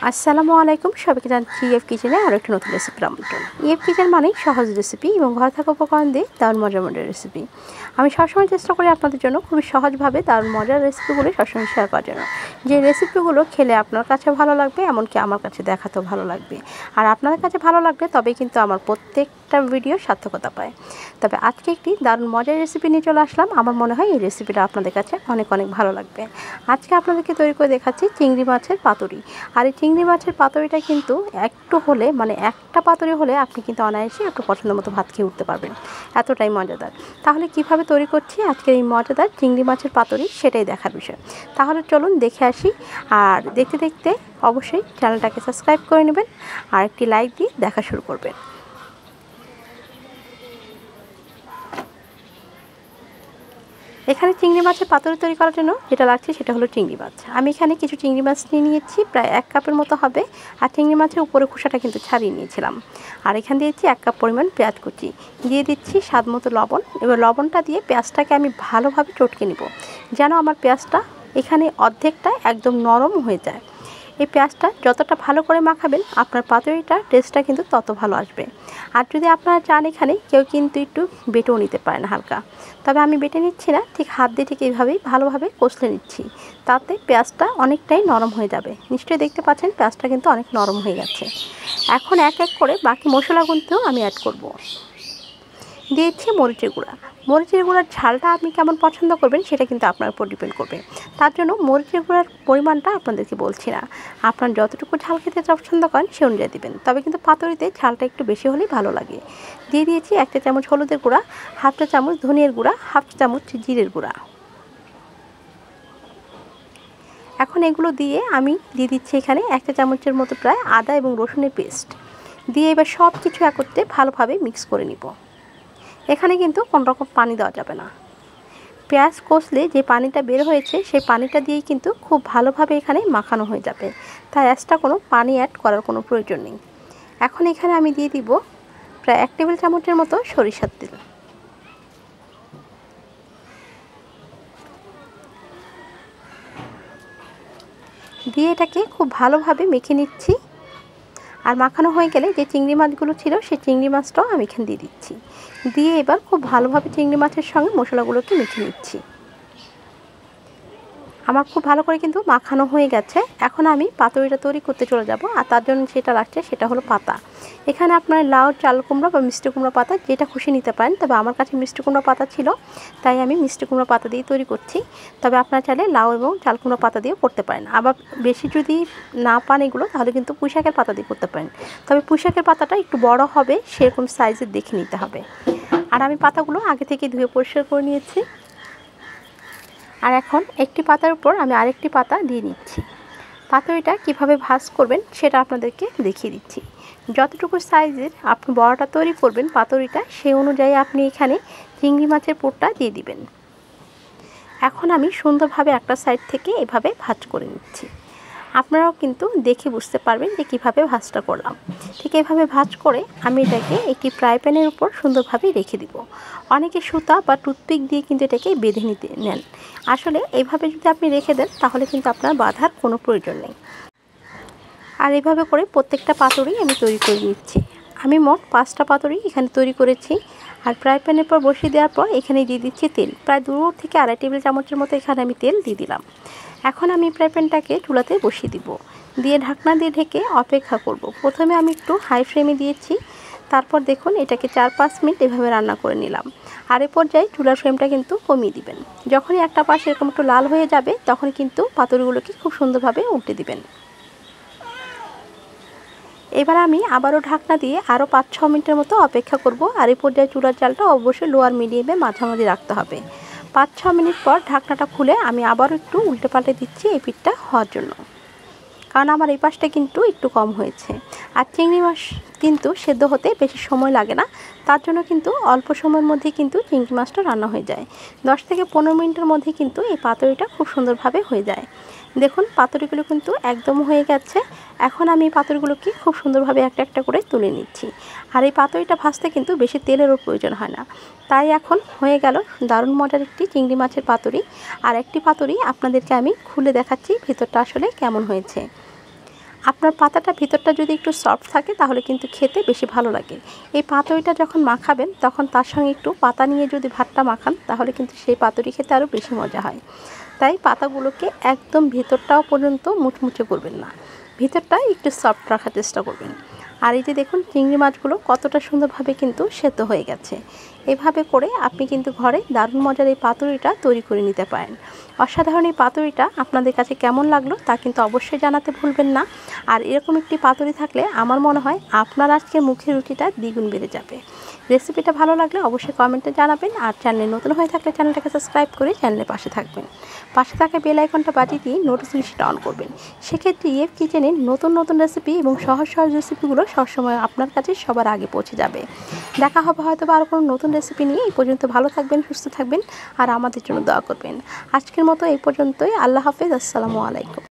আসসালামু আলাইকুম, সবাইকে জানাচ্ছি ইএফ কিচেনে আরও একটা নতুন রেসিপির আমন্ত্রণ। ইএফ কিচেন মানেই সহজ রেসিপি এবং ঘরে থাকা উপকরণ দিয়ে দারুণ মজার মজার রেসিপি। আমি সবসময় চেষ্টা করি আপনাদের জন্য খুবই সহজভাবে দারুণ মজার রেসিপিগুলো সবসময় শেয়ার করার জন্য, যে রেসিপিগুলো খেলে আপনার কাছে ভালো লাগবে, এমনকি আমার কাছে দেখাতেও ভালো লাগবে। আর আপনাদের কাছে ভালো লাগবে তবেই কিন্তু আমার প্রত্যেকটা ভিডিও সার্থকতা পায়। তবে আজকে একটি দারুণ মজার রেসিপি নিয়ে চলে আসলাম। আমার মনে হয় এই রেসিপিটা আপনাদের কাছে অনেক ভালো লাগবে। আজকে আপনাদেরকে তৈরি করে দেখাচ্ছি চিংড়ি মাছের পাতুরি। আর এই চিংড়ি মাছের পাতুরিটা কিন্তু একটু হলে, মানে একটা পাতুরি হলে আপনি কিন্তু অনায়াসে একটু পছন্দ মতো ভাত খেয়ে উঠতে পারবেন, এতটাই মজাদার। তাহলে কিভাবে তৈরি করছি আজকের এই মজাদার চিংড়ি মাছের পাতুরি, সেটাই দেখার বিষয়। তাহলে চলুন দেখে আসি। আর দেখতে দেখতে অবশ্যই চ্যানেলটাকে সাবস্ক্রাইব করে নেবেন আর একটি লাইক দিয়ে দেখা শুরু করবেন। এখানে চিংড়ি মাছের পাতুরি তৈরি করার জন্য যেটা লাগছে সেটা হলো চিংড়ি মাছ। আমি এখানে কিছু চিংড়ি মাছ নিয়ে নিয়েছি, প্রায় 1 কাপের মতো হবে। আর চিংড়ি মাছের উপরে খোসাটা কিন্তু ছাড়িয়ে নিয়েছিলাম। আর এখানে দিয়েছি 1 কাপ পরিমাণ পেঁয়াজ কুচি, দিয়ে দিচ্ছি স্বাদ মতো লবণ। এবার লবণটা দিয়ে পেঁয়াজটাকে আমি ভালোভাবে চটকে নিব, যেন আমার পেঁয়াজটা এখানে অর্ধেকটা একদম নরম হয়ে যায়। এই পেঁয়াজটা যতটা ভালো করে মাখাবেন আপনার পাতুরিটার টেস্টটা কিন্তু তত ভালো আসবে। আর যদি আপনারা চান এখানে কেউ কিন্তু একটু বেটেও নিতে পারেন হালকা, তবে আমি বেটে নিচ্ছি না, ঠিক হাত দিয়ে ঠিক এইভাবেই ভালোভাবে কষলে নিচ্ছি। তাতে পেঁয়াজটা অনেকটাই নরম হয়ে যাবে। নিশ্চয়ই দেখতে পাচ্ছেন পেঁয়াজটা কিন্তু অনেক নরম হয়ে গেছে। এখন এক এক করে বাকি মশলাগুলোতেও আমি অ্যাড করব। দিয়েছি মরিচের গুঁড়া। মরিচের গুঁড়ার ঝালটা আপনি কেমন পছন্দ করবেন সেটা কিন্তু আপনার উপর ডিপেন্ড করবে। তার জন্য মরিচের গুঁড়ার পরিমাণটা আপনাদেরকে বলছি না, আপনার যতটুকু ঝাল খেতে পছন্দ করেন সে অনুযায়ী দেবেন। তবে কিন্তু পাতুরিতে ঝালটা একটু বেশি হলেই ভালো লাগে। দিয়ে দিয়েছি 1 চা চামচ হলুদের গুঁড়া, 1/2 চা চামচ ধনিয়ার গুঁড়া, 1/2 চা চামচ জিরের গুঁড়া। এখন এগুলো দিয়ে আমি দিয়ে দিচ্ছি এখানে 1 চা চামচের মতো প্রায় আদা এবং রসুনের পেস্ট দিয়ে এবার সব কিছু একত্রে ভালোভাবে মিক্স করে নিব। এখানে কিন্তু কোনো রকম পানি দেওয়া যাবে না। পেঁয়াজ কষলে যে পানিটা বের হয়েছে সেই পানিটা দিয়েই কিন্তু খুব ভালোভাবে এখানে মাখানো হয়ে যাবে, তাই এক্সট্রা কোনো পানি অ্যাড করার কোনো প্রয়োজন নেই। এখন এখানে আমি দিয়ে দিব প্রায় 1 টেবিল চামচের মতো সরিষার তেল। দিয়ে এটাকে খুব ভালোভাবে মেখে নিচ্ছি। আর মাখানো হয়ে গেলে যে চিংড়ি মাছগুলো ছিল সেই চিংড়ি মাছটাও আমি এখানে দিয়ে দিচ্ছি। দিয়ে এবার খুব ভালোভাবে চিংড়ি মাছের সঙ্গে মশলাগুলোকে মেখে নিচ্ছি। আমার খুব ভালো করে কিন্তু মাখানো হয়ে গেছে। এখন আমি পাতুরিটা তৈরি করতে চলে যাব। আর তার জন্য যেটা লাগছে সেটা হলো পাতা। এখানে আপনার লাউ, চাল কুমড়া বা মিষ্টি কুমড়া পাতা যেটা খুশি নিতে পারেন, তবে আমার কাছে মিষ্টি কুমড়া পাতা ছিল তাই আমি মিষ্টি কুমড়া পাতা দিয়ে তৈরি করছি। তবে আপনারা চাইলে লাউ এবং চাল কুমড়া পাতা দিয়েও করতে পারেন। আবার বেশি যদি না পান এগুলো, তাহলে কিন্তু পুঁই শাকের পাতা দিয়ে করতে পারেন। তবে পুঁই শাকের পাতাটা একটু বড় হবে, সেরকম সাইজের দেখে নিতে হবে। আর আমি পাতাগুলো আগে থেকে ধুয়ে পরিষ্কার করে নিয়েছি। আর এখন একটি পাতার উপর আমি আরেকটি পাতা দিয়ে নিচ্ছি। পাতুরিটা কিভাবে ভাঁজ করবেন সেটা আপনাদেরকে দেখিয়ে দিচ্ছি। যতটুকু সাইজের আপনি বড়াটা তৈরি করবেন পাতুরিটা, সেই অনুযায়ী আপনি এখানে চিংড়ি মাছের পুরটা দিয়ে দিবেন। এখন আমি সুন্দরভাবে একটা সাইড থেকে এভাবে ভাঁজ করে নিচ্ছি। আপনারাও কিন্তু দেখে বুঝতে পারবেন যে কীভাবে ভাঁজটা করলাম। ঠিক এইভাবে ভাঁজ করে আমি এটাকে একটি ফ্রাই প্যানের উপর সুন্দরভাবে রেখে দিব। অনেকে সুতা বা টুথপিক দিয়ে কিন্তু এটাকে বেঁধে নিতে নেন। আসলে এইভাবে যদি আপনি রেখে দেন তাহলে কিন্তু আপনার বাঁধার কোনো প্রয়োজন নেই। আর এইভাবে করে প্রত্যেকটা পাতুরি আমি তৈরি করে নিচ্ছি। আমি মোট 5টা পাতুরি এখানে তৈরি করেছি। আর ফ্রাই প্যানের পর বসিয়ে দেওয়ার পর এখানে দিয়ে দিচ্ছি তেল, প্রায় 2 থেকে 2.5 টেবিল চামচের মতো এখানে আমি তেল দিয়ে দিলাম। এখন আমি ফ্রাই প্যানটাকে চুলাতে বসিয়ে দিব, দিয়ে ঢাকনা দিয়ে ঢেকে অপেক্ষা করব। প্রথমে আমি একটু হাই ফ্লেমে দিয়েছি, তারপর দেখুন এটাকে 4-5 মিনিট এভাবে রান্না করে নিলাম। আর এই পর্যায়ে চুলার ফ্লেমটা কিন্তু কমিয়ে দিবেন। যখনই একটা পাশ এরকম একটু লাল হয়ে যাবে তখন কিন্তু পাতুরিগুলোকে খুব সুন্দরভাবে উল্টে দিবেন। এবার আমি আবারও ঢাকনা দিয়ে আরও 5-6 মিনিটের মতো অপেক্ষা করব। আর এই পর্যায়ে চুলার জালটা অবশ্যই লোয়ার মিডিয়ামে মাঝামাঝি রাখতে হবে। 5-6 মিনিট পর ঢাকনাটা খুলে আমি আবারও একটু উল্টে পাল্টে দিচ্ছি এই পিঠটা হওয়ার জন্য, কারণ আমার এই পাশটা কিন্তু একটু কম হয়েছে। আর চিংড়ি মাছ কিন্তু সেদ্ধ হতে বেশি সময় লাগে না, তার জন্য কিন্তু অল্প সময়ের মধ্যে কিন্তু চিংড়ি মাছটা রান্না হয়ে যায়। 10 থেকে 15 মিনিটের মধ্যে কিন্তু এই পাতুরিটা খুব সুন্দরভাবে হয়ে যায়। দেখুন পাতুরিগুলো কিন্তু একদম হয়ে গেছে। এখন আমি এই পাতুরিগুলোকে খুব সুন্দরভাবে একটা একটা করে তুলে নিচ্ছি। আর এই পাতুরিটা ভাজতে কিন্তু বেশি তেলেরও প্রয়োজন হয় না। তাই এখন হয়ে গেল দারুণ মজার একটি চিংড়ি মাছের পাতুরি। আর একটি পাতুরি আপনাদেরকে আমি খুলে দেখাচ্ছি ভিতরটা আসলে কেমন হয়েছে। আপনার পাতাটা ভিতরটা যদি একটু সফট থাকে তাহলে কিন্তু খেতে বেশি ভালো লাগে। এই পাতুরিটা যখন মাখাবেন তখন তার সঙ্গে একটু পাতা নিয়ে যদি ভাতটা মাখান তাহলে কিন্তু সেই পাতুরি খেতে আরও বেশি মজা হয়। তাই পাতাগুলোকে একদম ভিতরটাও পর্যন্ত মুচমুচে করবেন না, ভিতরটা একটু সফট রাখার চেষ্টা করবেন। আর এই যে দেখুন চিংড়ি মাছগুলো কতটা সুন্দরভাবে কিন্তু সেদ্ধ হয়ে গেছে। এভাবে করে আপনি কিন্তু ঘরে দারুণ মজার এই পাতুরিটা তৈরি করে নিতে পারেন। অসাধারণ এই পাতুরিটা আপনাদের কাছে কেমন লাগলো তা কিন্তু অবশ্যই জানাতে ভুলবেন না। আর এরকম একটি পাতুরি থাকলে আমার মনে হয় আপনার আজকে মুখের রুচিটা দ্বিগুণ বেড়ে যাবে। রেসিপিটা ভালো লাগলে অবশ্যই কমেন্টে জানাবেন। আর চ্যানেলে নতুন হয়ে থাকলে চ্যানেলটাকে সাবস্ক্রাইব করে চ্যানেলের পাশে থাকবেন। পাশে থাকা বেল আইকনটা বাজিয়ে দিয়ে নোটিফিকেশনটা অন করবেন। সেক্ষেত্রে ইএফ কিচেনের নতুন নতুন রেসিপি এবং সহজ সহজ রেসিপিগুলো সবসময় আপনার কাছে সবার আগে পৌঁছে যাবে। দেখা হবে হয়তো বা আরও কোনো নতুন রেসিপি নিয়ে। এই পর্যন্ত ভালো থাকবেন, সুস্থ থাকবেন আর আমাদের জন্য দোয়া করবেন। আজকের মতো এই পর্যন্তই। আল্লাহ হাফেজ, আসসালামু আলাইকুম।